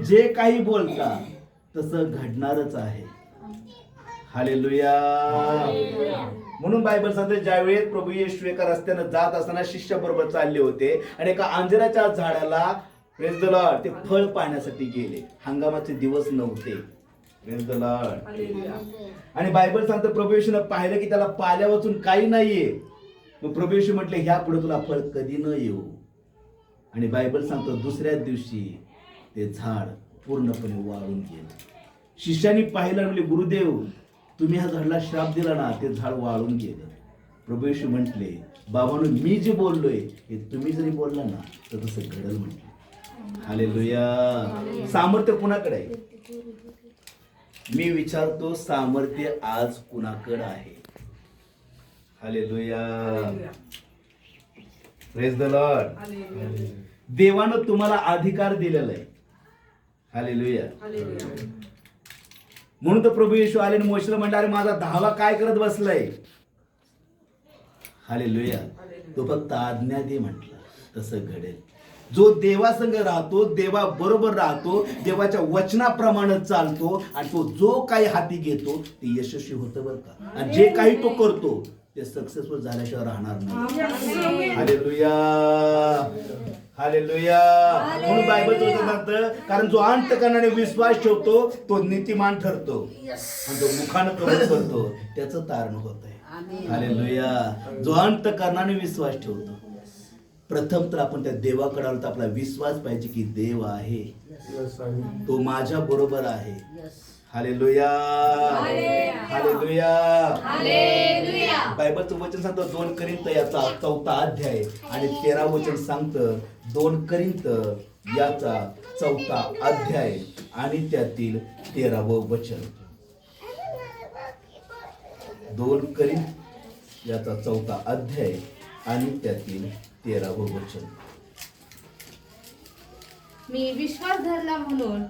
जे काही बोलता तसं घडणारच आहे. हालेलुया. म्हणून बायबल सांगते ज्यावेळेस प्रभू येशू एका रस्त्यानं जात असताना शिष्याबरोबर चालले होते आणि एका अंजिराच्या झाडाला प्रेज द लॉर्ड ते फळ पाहण्यासाठी गेले. हंगामाचे दिवस नव्हते. Praise the Lord. आणि बायबल सांगतं प्रभू येशूनं पाहिलं की त्याला पाल्या वाचून काही नाहीये. मग प्रभू येशू म्हटले ह्या पुढे तुला फळ कधी न येऊ. आणि बायबल सांगतो दुसऱ्या दिवशी ते झाड पूर्णपणे वाळून गेलं. शिष्यानी पाहिलं म्हणजे गुरुदेव तुम्ही ह्या झाडाला श्राप दिला ना, ते झाड वाळून गेलं. प्रभू येशू म्हटले बाबांनो मी जे बोललोय हे तुम्ही जरी बोलला ना तर तसं घडल म्हटले. हालेलुया. सामर्थ्य कुणाकडे आहे? मी विचारतो सामर्थ्य आज कुणाकडे आहे? हालेलुया. Praise the Lord. देवानं तुम्हाला अधिकार दिलेला आहे. हालेलुया. म्हणून तर प्रभू येशू आले आणि मोशेला म्हणले अरे माझा धावा काय करत बसलाय. हालेलुया. तो फक्त आज्ञा दे म्हटलं तसं घडेल. जो देवासंग राहतो, देवा बरोबर राहतो, देवाच्या वचनाप्रमाणे चालतो आणि तो जो काही हाती घेतो ते यशस्वी होतं बरं का. आणि जे काही तो करतो ते सक्सेसफुल झाल्याशिवाय राहणार नाही. हालेलुया. हालेलुया. म्हणून बायबल सांगतं कारण जो अंतःकरणाने विश्वास ठेवतो तो नीतिमान ठरतो आणि जो मुखानं कबूल करतो त्याचं तारण होत आहे. हालेलुया. जो अंतःकरणाने विश्वास ठेवतो. प्रथम तर आपण त्या देवाकडे आलो तर आपला विश्वास पाहिजे की देव आहे, तो माझ्या बरोबर आहे. हालेलुया. हालेलुया. बायबलचं वचन सांगतं 2 करिंथ याचा 4था अध्याय आणि 13 वचन सांगतं 2 करिंथ याचा 4था अध्याय आणि त्यातील 13वं वचन. 2 करिंथ याचा 4था अध्याय आणि त्यातील 13वं वचन. मी विश्वास धरला म्हणून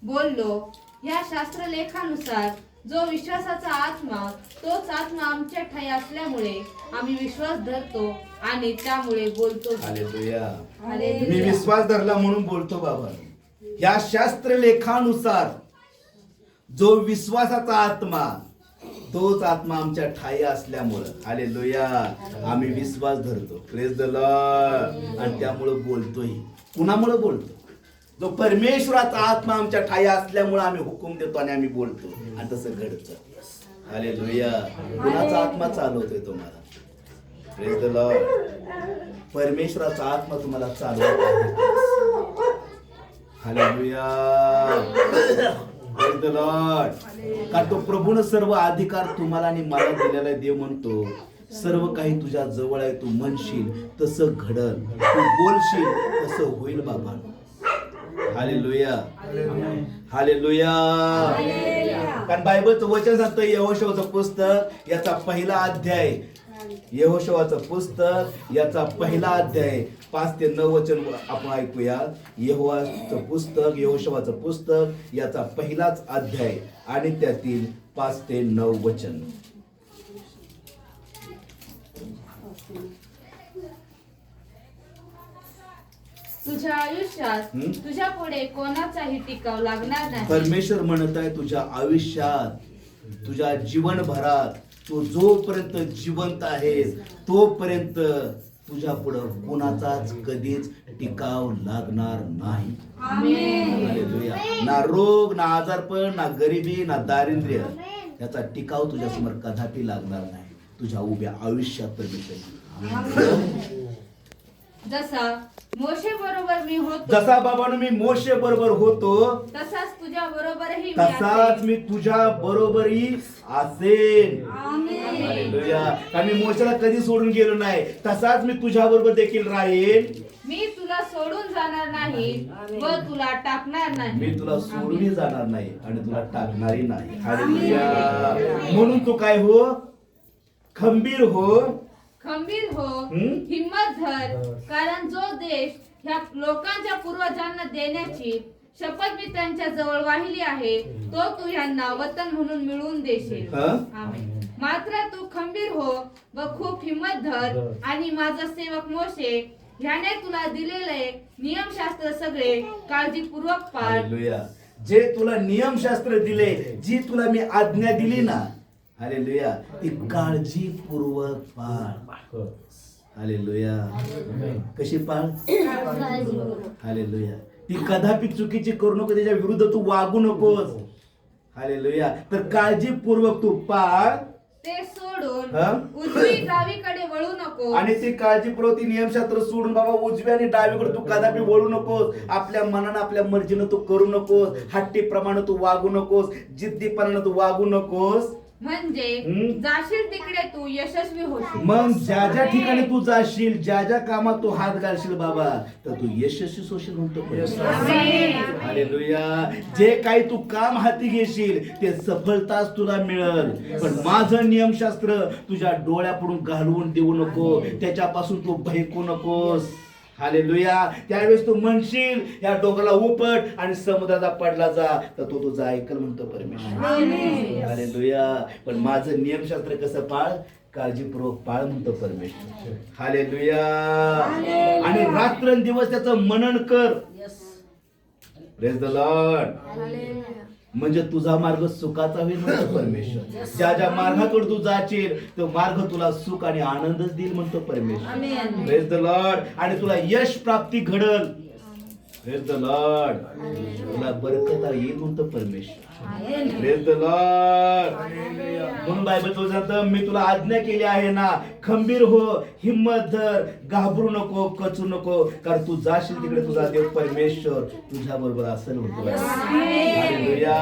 बोललो. या शास्त्रलेखानुसार जो विश्वासाचा आत्मा तोच आत्मा आमच्या ठाई असल्यामुळे आम्ही विश्वास धरतो आणि त्यामुळे बोलतो. हालेलुया. मी विश्वास धरला म्हणून बोलतो बाबा. या शास्त्रलेखानुसार जो विश्वासाचा आत्मा तोच आत्मा आमच्या ठाई असल्यामुळं हालेलुया आम्ही विश्वास धरतो. Praise the Lord. आणि त्यामुळे बोलतोय. कुणामुळे बोलतो? जो परमेश्वराचा आत्मा आमच्या ठाई असल्यामुळे आम्ही हुकूम देतो आणि आम्ही बोलतो आणि तसं घडतं. हालेलुया. कुणाचा आत्मा चालवतोय तुम्हाला? Praise the Lord. परमेश्वराचा आत्मा तुम्हाला चालवत आहे. हालेलुया. Praise the Lord. का तो प्रभूने सर्व अधिकार तुम्हाला आणि मला दिलेला आहे. देव म्हणतो सर्व काही तुझ्या जवळ आहे. तू म्हणशील तसं घडल, तू बोलशील तसं होईल बाबा. हालेलुया. हालेलुया. कारण बायबलचं वचन सांगतं यहोशूआचं पुस्तक याचा 1ला अध्याय. यहोशूआचं पुस्तक याचा 1ला अध्याय 5 ते 9 वचन आपण ऐकूया. यहोशूआचं पुस्तक याचा 1लाच अध्याय आणि त्यातील 5 ते 9 वचन. तुझ्या आयुष्यात तुझ्या पुढे कोणाचाही टिकाव लागणार नाही. परमेश्वर म्हणत आहे तुझ्या आयुष्यात, तुझ्या जीवनभरात तू जोपर्यंत जिवंत आहेस तोपर्यंत तुझ्या पुढे कोणाचाच कधीच टिकाव लागणार नाही. हालेलुया. ना रोग, ना आजारपण, ना गरिबी, ना दारिद्र्य याचा टिकाव तुझ्या समोर कदापि लागणार नाही तुझ्या उभ्या आयुष्यात. परमेश्वर जसा मोशे बरोबर मी होतो, जसा बाबांनो मी मोशे बरोबर होतो तसाच तुझ्या बरोबरही तसाच मी तुझ्या बरोबरही असेन. हालेलुया. कारण मी मोशेला कधी सोडून गेलो नाही तसाच मी तुझ्या बरोबर देखील राहीन. मी तुला सोडून जाणार नाही व तुला टाकणार नाही. मी तुला सोडूनही जाणार नाही आणि तुला टाकणारही नाही. हालेलुया. म्हणून तू काय हो, खंबीर हो, खंबीर हो, हिम्मत धर. कारण जो देश ह्या लोकांच्या पूर्वजांना देण्याची शपथ मी त्यांच्या जवळ वाहिली आहे तो तू ह्यांना वतन म्हणून मिळवून देशील. आमेन. मात्र तू खंबीर हो व खूप हिम्मत धर आणि माझा सेवक मोशे ह्याने तुला दिलेले नियमशास्त्र सगळे काळजीपूर्वक पाळ. हालेलुया. जे तुला नियमशास्त्र दिले, जी तुला मी आज्ञा दिली ना, हालेलुया, ती काळजीपूर्वक पाळ. हालेलुया. कशी पाळ? हालेलुया. ती कदापि चुकीची करू नको, त्याच्या विरुद्ध तू वागू नकोस. हालेलुया. तर काळजीपूर्वक तू पाळ. ते सोडून हा? उजवी डावीकडे वळू नको. आणि ती काळजीपूर्वक ती नियमशास्त्र सोडून बाबा उजव्या आणि डावीकडे तू कदापि वळू नकोस. आपल्या मनानं आपल्या मर्जीनं तू करू नकोस. हट्टीप्रमाणे तू वागू नकोस. जिद्दीपणानं तू वागू नकोस. म्हणजे हम्म. जाशील तिकडे तू यशस्वी होशील. मग ज्या ज्या ठिकाणी तू जाशील, ज्या ज्या कामात तू हात घालशील बाबा, तर तू यशस्वी होशील म्हणतो. हालेलुया. जे काही तू काम हाती घेशील ते सफलताच तुला मिळेल. पण माझं नियमशास्त्र तुझ्या डोळ्यापुढून घालवून देऊ नको, त्याच्यापासून तू भयकू नकोस. हालेलुया. त्यावेळेस तू म्हणशील या डोंगराला उपट आणि समुद्राचा पडला जा, तर तो तुझा ऐकल म्हणतो परमेश्वर. हालेलुया. पण माझं नियमशास्त्र कसं पाळ? काळजीपूर्वक पाळ म्हणतो परमेश्वर. हालेलुया. आणि रात्रंदिवस त्याचं मनन कर. Praise the Lord. म्हणजे तुझा मार्ग सुखाचा होईल म्हणतो परमेश्वर. ज्या ज्या मार्गाकडे तू जाशील तो मार्ग तुला सुख आणि आनंदच देईल म्हणतो परमेश्वर. Praise the Lord. आणि तुला यश प्राप्ती घडल. Praise the Lord. तुला बरकत येईल म्हणतो परमेश्वर. Praise the Lord. म्हणून बायबल तो सांगतं, मी तुला आज्ञा केली आहे ना, खंबीर हो, हिम्मत धर, घाबरू नको, कचू नको, कारण तू जाशील तिकडे तुझा देव परमेश्वर तुझ्या बरोबर असेल म्हणतो. हालेलुया.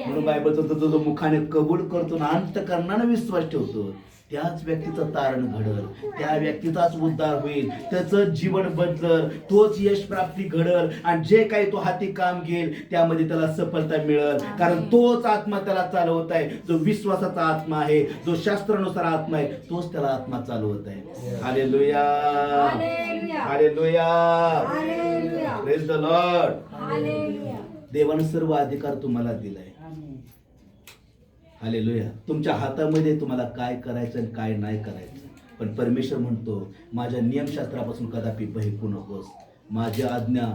म्हणून बायबल तो जो मुखाने कबूल करतो ना, अंतःकरणाने विश्वास ठेवतो, त्याच व्यक्तीचं तारण घडल, त्या व्यक्तीचाच उद्धार होईल, त्याचं जीवन बदलल, तोच यश प्राप्ती घडल. आणि जे काही तो हाती काम घेईल त्यामध्ये त्याला सफलता मिळेल, कारण तोच आत्मा त्याला चालवत आहे. जो विश्वासाचा आत्मा आहे, जो शास्त्रानुसार आत्मा आहे, तोच त्याला आत्मा चालवत आहे. Hallelujah. Hallelujah. Praise the Lord. देवाने सर्व अधिकार तुम्हाला दिलाय. हालेलुया. तुमच्या हातामध्ये तुम्हाला काय करायचं आणि काय नाही करायचं. पण परमेश्वर म्हणतो, माझ्या नियमशास्त्रापासून कदापि भयकू नकोस. माझी आज्ञा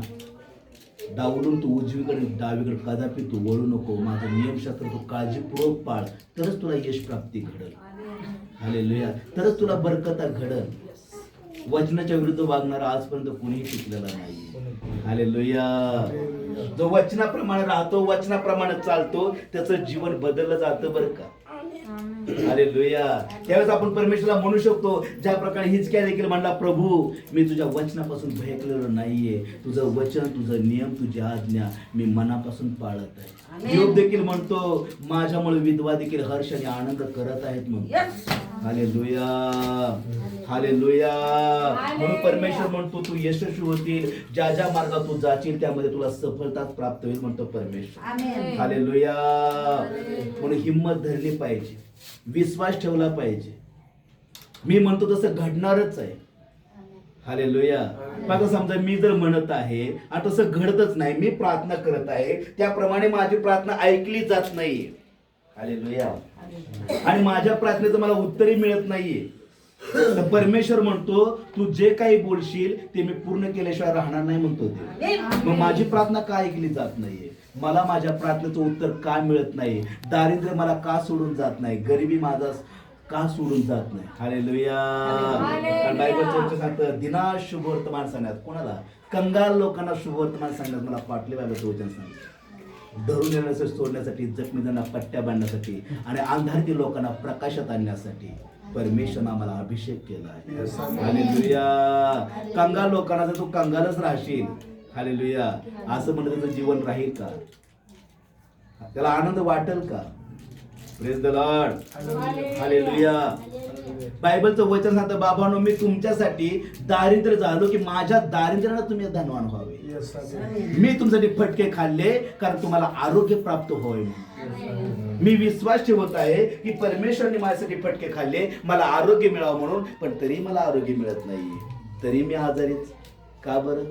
डावलून तू उजवीकडे डावीकडे कदापि तू वळू नको. माझं नियमशास्त्र तू काळजीपूर्वक पाळ, तरच तुला यश प्राप्ती घडल. हालेलुया. तरच तुला बरकता घडल. वचनाच्या विरुद्ध वागणारा आजपर्यंत कोणीही टिकलेला नाही. हालेलुया. जो वचनाप्रमाणे राहतो, वचनाप्रमाणे चालतो, त्याचं जीवन बदललं जातं बरं का. हालेलुया. त्यावेळेस आपण परमेश्वराला म्हणू शकतो, ज्या प्रकारे हिजकिया देखील म्हणला, प्रभू मी तुझ्या वचनापासून भयकलेलो नाहीये. तुझं वचन, तुझं नियम, तुझी आज्ञा मी मनापासून पाळत आहे. योग देखील म्हणतो, माझ्यामुळे विधवा देखील हर्ष आणि आनंद करत आहेत म्हणतो. हालेलुया. हालेलुया. म्हणून परमेश्वर म्हणतो, तू यशस्वी होतील, ज्या ज्या मार्गात तू जाशील त्यामध्ये तुला सफलताच प्राप्त होईल म्हणतो परमेश्वर. हालेलुया. म्हणून हिम्मत धरली पाहिजे, विश्वास ठेवला पाहिजे. मी म्हणतो तसं घडणारच आहे. हालेलुया. आता समजा मी जर म्हणत आहे आणि तसं घडतच नाही, मी प्रार्थना करत आहे, त्याप्रमाणे माझी प्रार्थना ऐकली जात नाहीये. हालेलुया. आणि माझ्या प्रार्थनेचं मला उत्तरही मिळत नाहीये. तर परमेश्वर म्हणतो, तू जे काही बोलशील ते मी पूर्ण केल्याशिवाय राहणार नाही म्हणतो ते. मग माझी प्रार्थना का ऐकली जात नाहीये? मला माझ्या प्रार्थनेचं उत्तर का मिळत नाही? दारिद्र्य मला का सोडून जात नाही? गरिबी माझा का सोडून जात नाही? हालेलुया. आणि बायबलचं सांगतं, दिना शुभवर्तमान सांगण्यात, कोणाला? कंगाल लोकांना शुभवर्तमान सांगण्यात मला पाटले बायबलचं वचन सांगतं. धरून येण्यासाठी, सोडण्यासाठी, जखमींना पट्ट्या बांधण्यासाठी आणि अंधारातील लोकांना प्रकाशात आणण्यासाठी परमेश्वरने आम्हाला अभिषेक केला आहे. हालेलुया. कंगाल लोकांना जर तू कंगालच राहशील, हालेलुया, असं म्हणलं त्याचं जीवन राहील का? त्याला आनंद वाटेल का? Praise the Lord. हालेलुया. बायबलचं वचन सांगतं, बाबांनो मी तुमच्यासाठी दारिद्र्य झालो की माझ्या दारिद्र्यानं तुम्ही धनवान व्हावे. मी तुमच्यासाठी फटके खाल्ले कारण तुम्हाला आरोग्य प्राप्त होय. मी विश्वास ठेवत आहे की परमेश्वरने माझ्यासाठी फटके खाल्ले, मला आरोग्य मिळावं म्हणून, पण तरी मला आरोग्य मिळत नाहीये, तरी मी आजारीच. का बरं?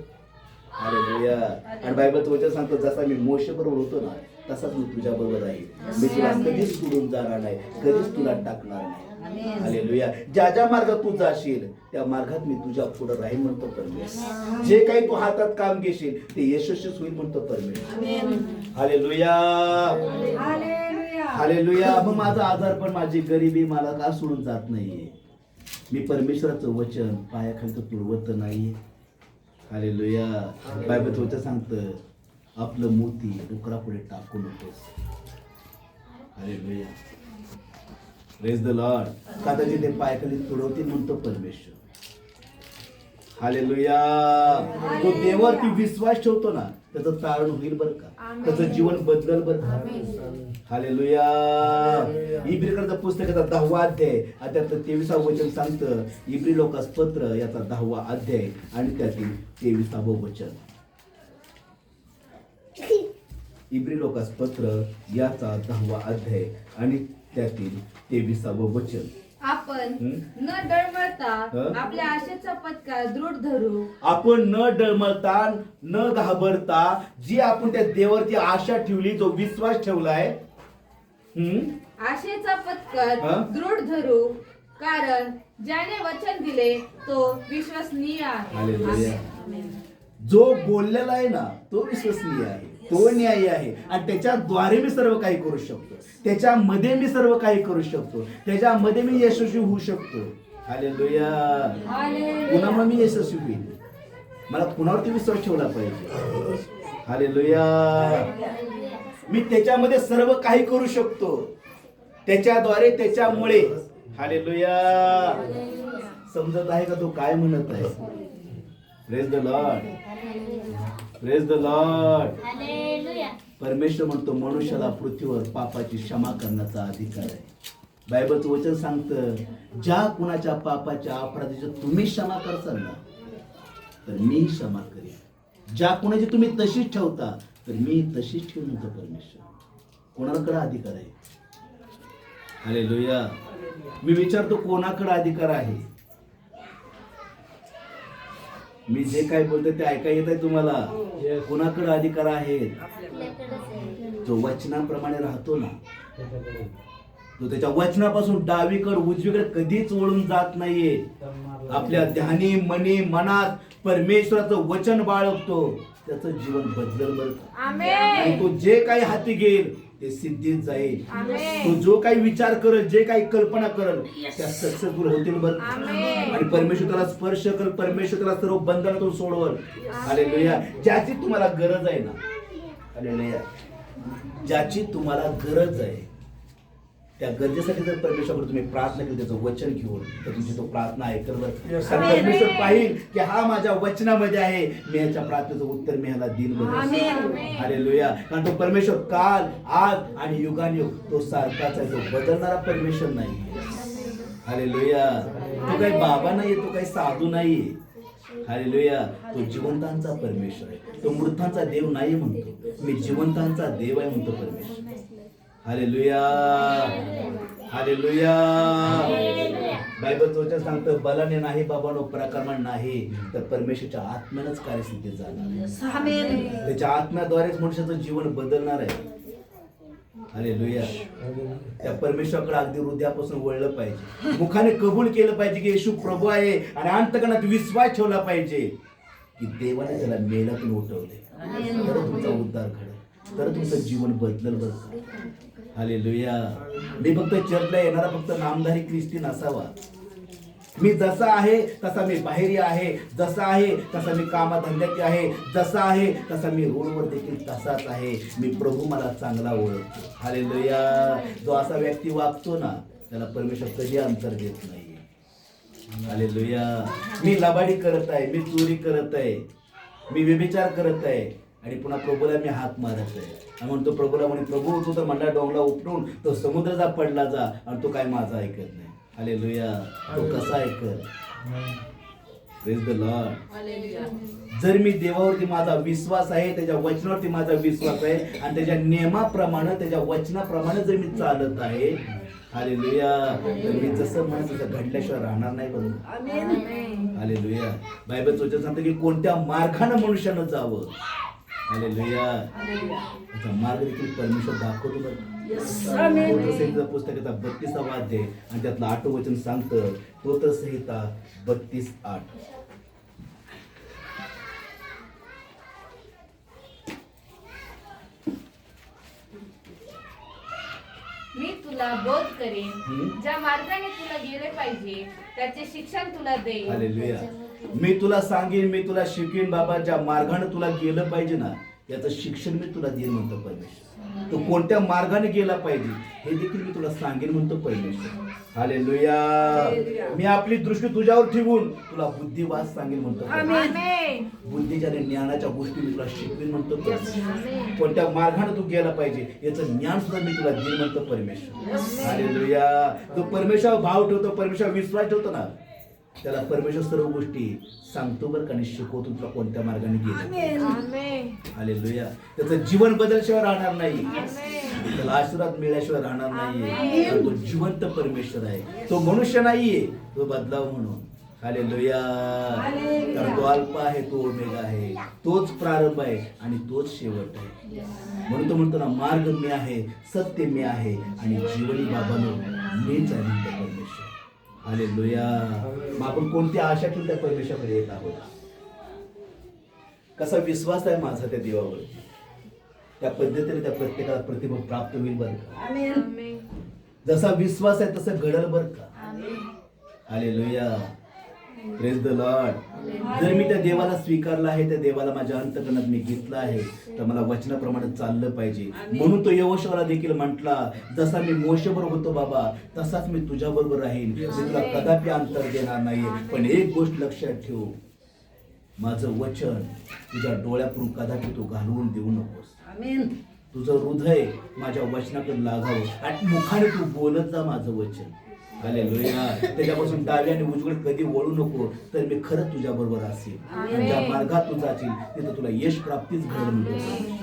हालेलुया. आणि बायबलचं वचन सांगतो, जसा मी मोशे बरोबर होतो ना तसाच मी तुझ्या बरोबर आहे. मी तुला कधीच सोडून जाणार नाही, कधीच तुला टाकणार नाही. हालेलुया. ज्या ज्या मार्गात तू जाशील त्या मार्गात मी तुझ्या पुढे राहील म्हणतो परमेश्वर. जे काही तू हातात काम घेशील ते यशस्वी होईल म्हणतो परमेश्वर. हालेलुया. हालेलुया. मग माझा आजार पण, माझी गरिबी मला का सोडून जात नाहीये. मी परमेश्वराचं वचन पायाखाली तर तुडवत नाहीये. हालेलुया. बायबलचं वचन सांगतं, आपलं मोती डुकरापुढे टाकू नकोस. हालेलुया. Praise the Lord. का तर जिथे पायाखाली तुडवतील म्हणतो परमेश्वर. हालेलुया. तो देवावरती विश्वास ठेवतो ना त्याचं तारण होईल बरं का, त्याचं जीवन बदलल बरं का. हालेलुया. इब्रीकरचं पुस्तकाचा 10वा अध्याय आणि त्यातलं 23वा वचन सांगतं, इब्री लोकास पत्र याचा 10वा अध्याय आणि त्यातील 23वा वचन. इब्री लोकास पत्र याचा 10वा अध्याय आणि त्यातील 23वा वचन. आपण न डळमळता आपल्या आशेचा पत्का दृढ धरू. आपण न डळमळता न घाबरता जी आपण त्या देवावरती आशा ठेवली, जो विश्वास ठेवलाय, आशेचा पत्कर दृढ धरू, कारण ज्याने वचन दिले तो विश्वसनीय आहे. हालेलुया. जो बोललेला आहे ना तो विश्वसनीय आहे, तो न्यायी आहे आणि त्याच्याद्वारे मी सर्व काही करू शकतो, त्याच्यामध्ये मी सर्व काही करू शकतो, त्याच्यामध्ये मी यशस्वी होऊ शकतो. हालेलुया. कुणामुळे मी यशस्वी होईल? मला कुणावरती विश्वास ठेवला पाहिजे. हालेलुया. मी त्याच्यामध्ये सर्व काही करू शकतो, त्याच्याद्वारे, त्याच्यामुळे. हालेलुया. समजत आहे का तो काय म्हणत आहे? Praise the Lord. Praise the Lord. परमेश्वर म्हणतो, मनुष्याला पृथ्वीवर पापाची क्षमा करण्याचा अधिकार आहे. बायबलचं वचन सांगतं, ज्या कुणाच्या पापाच्या अपराधाची तुम्ही क्षमा करसाल ना तर मी क्षमा करेन. ज्या कुणाची तुम्ही तशीच ठेवता तर मी तशीच ठेवून म्हणतो परमेश्वर. कोणाकडे अधिकार आहे? हालेलुया. मी विचारतो, कोणाकडे अधिकार आहे? मी जे काय बोलतो ते ऐका येत आहे तुम्हाला? कोणाकडे अधिकार आहेत? जो वचनाप्रमाणे राहतो ना, तो त्याच्या वचनापासून डावीकडे उजवीकडे कधीच वळून जात नाहीये. आपल्या ध्यानी मनी मनात परमेश्वराचं वचन बाळगतो, त्याचं जीवन बदलल बरं. आणि तो जे काही हाती घेईल ते सिद्धीत जाईल. तो जो काही विचार करेल, जे काही कल्पना करेल त्या सक्सेसफुल होतील बरं. आणि परमेश्वर त्याला स्पर्श कर, परमेश्वर त्याला सर्व बंधनातून सोडवल. हालेलुया. ज्याची तुम्हाला गरज आहे ना, हालेलुया, ज्याची तुम्हाला गरज आहे त्या गरजेसाठी जर परमेश्वराकडे तुम्ही प्रार्थना केली, त्याचं वचन घेऊन, तर तुमची तो प्रार्थना ऐकल बरं. परमेश्वर पाहिल की हा माझ्या वचनामध्ये आहे, मी याच्या प्रार्थनेचं उत्तर मी ह्याला देईन बरं. हालेलुया. कारण तो परमेश्वर काल, आज आणि युगानुयुग तो सारखाच आहे, तो बदलणारा परमेश्वर नाही. हालेलुया. तो काही बाबा नाहीये, तो काही साधू नाहीये. हालेलुया. तो जिवंतांचा परमेश्वर आहे, तो मृतांचा देव नाही म्हणतो. मी जिवंतांचा देव आहे म्हणतो परमेश्वर. हालेलुया. हालेलुया. बायबलचं वचन सांगतं, बलाने नाही बाबांनो, पराक्रमाने नाही, तर परमेश्वरच्या आत्म्यानंच कार्यसिद्धीत जाणार. त्याच्या आत्म्याद्वारेच मनुष्याचं जीवन बदलणार आहे. हालेलुया. त्या परमेश्वराकडे अगदी हृदयापासून वळलं पाहिजे, मुखाने कबूल केलं पाहिजे की येशू प्रभू आहे, आणि अंतकरणात विश्वास ठेवला पाहिजे की देवाने त्याला मेलातून उठवले, तर तुमचा उद्धार घडेल, तर तुमचं जीवन बदलल बरं. हालेलुया. मी फक्त चर्चला येणारा फक्त नामधारी ख्रिस्ती नसावा. मी जसा आहे तसा मी बाहेरी आहे, जसा आहे तसा मी कामाधंद्यात आहे, जसा आहे तसा मी रोडवर देखील तसाच आहे. मी प्रभू मला चांगला ओळखतो. हालेलुया. जो असा व्यक्ती वागतो ना त्याला परमेश्वर कधी अंतर देत नाही. हालेलुया. मी लबाडी करत आहे, मी चोरी करत आहे, मी व्यभिचार करत आहे आणि पुन्हा प्रभूला मी हात मारत आहे आणि म्हणतो प्रभूला, म्हणे प्रभू तू तर म्हणला डोंगला उपटून तो समुद्राचा पडला जा, आणि तो काय माझा ऐकत नाही. हालेलुया. तो कसा ऐकल? Praise the Lord. जर मी देवावरती माझा विश्वास आहे, त्याच्या वचनावरती माझा विश्वास आहे आणि त्याच्या नियमाप्रमाणे, त्याच्या वचनाप्रमाणे जर मी चालत आहे हालेलुया. तर मी जसं म्हणत तसं घडल्याशिवाय राहणार नाही बरोबर. हालेलुया. बायबलचं वचन सांगतं की कोणत्या मार्गाने मनुष्यानं जावं. हालेलुया. त्याचा मार्ग देखील परमेश्वर दाखवतो बरं. स्तोत्रसंहिता पुस्तकाचा 32वा अध्याय आणि त्यातलं 8वं वचन सांगतं. स्तोत्रसंहिता 32:8. मी तुला बोध करेन, ज्या मार्गाने तुला गेले पाहिजे त्याचे शिक्षण तुला देईन. हालेलुया. मी तुला सांगेन, मी तुला शिकवीन बाबा, ज्या मार्गाने तुला गेलं पाहिजे ना याचं शिक्षण मी तुला देईन म्हणतो परमेश्वर. तो कोणत्या मार्गाने गेला पाहिजे हे देखील मी तुला सांगेन म्हणतो परमेश्वर. हालेलुया. मी आपली दृष्टी तुझ्यावर ठेवून तुला बुद्धिवाद सांगेन म्हणतो. बुद्धीच्या आणि ज्ञानाच्या गोष्टी मी तुला शिकवीन म्हणतो परमेश्वर. कोणत्या मार्गाने तू गेला पाहिजे याचं ज्ञान सुद्धा मी तुला देईन म्हणतो परमेश्वर. हालेलुया. तो परमेश्वर भाव ठेवतो, परमेश्वर विश्वास ठेवतो ना, त्याला परमेश्वर सर्व गोष्टी सांगतो बरं का, आणि शिकवतो तुला कोणत्या मार्गाने गेलं. हालेलुया. त्याचं जीवन बदलशिवाय राहणार नाही, त्याला आशीर्वाद मिळाल्याशिवाय राहणार नाहीये. कारण तो जिवंत परमेश्वर आहे, तो मनुष्य नाहीये, तो बदलाव म्हणून. हालेलुया. तर तो अल्फा आहे, तो ओमेगा आहे, तोच प्रारंभ आहे आणि तोच शेवट आहे. म्हणून तो म्हणतो ना, मार्ग मी आहे, सत्य मी आहे आणि जीवनी बाबांनो मीच आहे म्हणतो परमेश्वर. हालेलुया. मग आपण कोणती आशा ठेवून त्या परमेश्वराकडे येत आहोत? कसा विश्वास आहे माझा त्या देवावर, त्या पद्धतीने त्या प्रत्येकाला प्रतिभा प्राप्त होईल बरं का. जसा विश्वास आहे तसं घडल बरं का. हालेलुया. Praise the Lord. जर मी त्या देवाला स्वीकारलं आहे, त्या देवाला माझ्या अंतकरणात मी घेतलं आहे, तर मला वचनाप्रमाणे चाललं पाहिजे. म्हणून तो यहोशूआला देखील म्हटला, जसा मी मोशेबरोबर होतो बाबा तसाच मी तुझ्या बरोबर राहीन, मी तुला कदापि अंतर देणार नाही. पण एक गोष्ट लक्षात ठेव, माझं वचन तुझ्या डोळ्यातून कदापि तू घालवून देऊ नकोस. तुझं हृदय माझ्या वचनाकडे लागावं आणि मुखाने तू बोलत जा माझं वचन. हालेलुया. त्याच्यापासून डावी आणि उजवीकडे कधी वळू नको, तर मी खरंच तुझ्या बरोबर असेल. ज्या मार्गात तू जाशील तिथं तुला यश प्राप्तीच घडेल म्हणतो.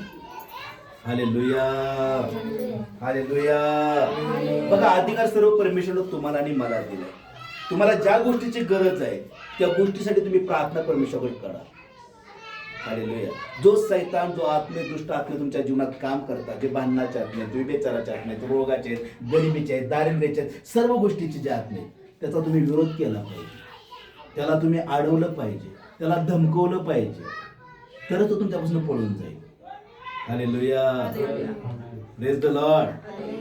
हालेलुया. हालेलुया. बघा, अधिकार सर्व परमेश्वरने तुम्हाला आणि मला दिला. तुम्हाला ज्या गोष्टीची गरज आहे त्या गोष्टीसाठी तुम्ही प्रार्थना परमेश्वराकडे करा. हालेलुया. जो सैतान, जो आत्मे, दुष्ट आत्मे तुमच्या जीवनात काम करतात, जे भांडणाचे आत्मे आहेत, व्यभिचाराचे आत्मे आहेत, रोगाचे आहेत, गरिबीचे आहेत, दारिद्र्याचे आहेत, सर्व गोष्टीचे जे आत्मे, त्याचा तुम्ही विरोध केला पाहिजे, त्याला तुम्ही अडवलं पाहिजे, त्याला धमकवलं पाहिजे, तर तो तुमच्यापासून पळून जाईल. हालेलुया. Praise the Lord.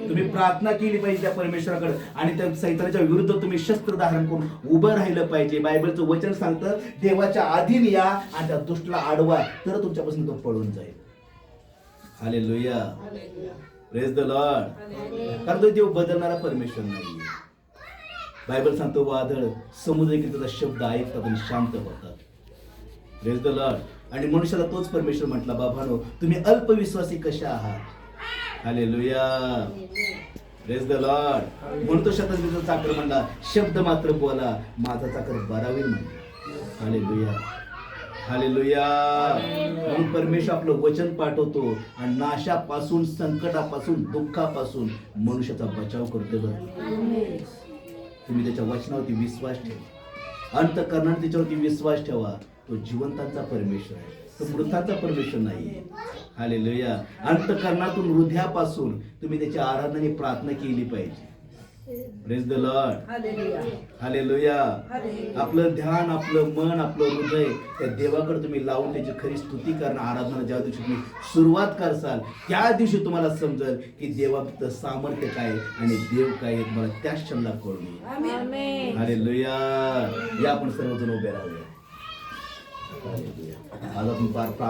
तुम्ही प्रार्थना केली पाहिजे त्या परमेश्वराकडे आणि त्या सैतानाच्या विरुद्ध तुम्ही शस्त्र धारण करून उभं राहिलं पाहिजे. बायबलचं वचन सांगतं, देवाच्या अधीन या आणि त्या दुष्टाला अडवा, तर तुमच्यापासून तो पळून जाईल. हालेलुया. Praise the Lord. कारण तो देव बदलणारा परमेश्वर नाही. बायबल सांगतो, वादळ समुद्र की त्याचा शब्द ऐकतात आणि शांत होतात. Praise the Lord. आणि मनुष्याला तोच परमेश्वर म्हटला, बाबांनो तुम्ही अल्पविश्वासी कशा आहात. हालेलुया. Praise the Lord. म्हणतो शताब्दीचा चाकर म्हणला, शब्द मात्र बोला, माझा चाकर बरा होईल म्हणला. हालेलुया. हालेलुया. म्हणून परमेश्वर आपलं वचन पाठवतो आणि नाशापासून, संकटापासून, दुःखापासून मनुष्याचा बचाव करतो. तुम्ही त्याच्या वचनावरती विश्वास ठेवा, अंतःकरणाने त्याच्यावरती विश्वास ठेवा. तो जिवंतांचा परमेश्वर आहे, तो मृतांचा परमेश्वर नाही. हालेलुया. अंतःकरणातून, हृदयापासून तुम्ही त्याची आराधना आणि प्रार्थना केली पाहिजे. Praise the Lord. हालेलुया. आपलं ध्यान, आपलं मन, आपलं हृदय त्या देवाकडे तुम्ही लावून त्याची खरी स्तुती करणं, आराधना ज्या दिवशी तुम्ही सुरुवात करसाल त्या दिवशी तुम्हाला समजेल की देवाचं सामर्थ्य काय आणि देव काय आहे, तुम्हाला त्याच क्षणाला कळून येईल. हालेलुया. या आपण सर्वजण उभे राहूया. आज आपण प्रार्थना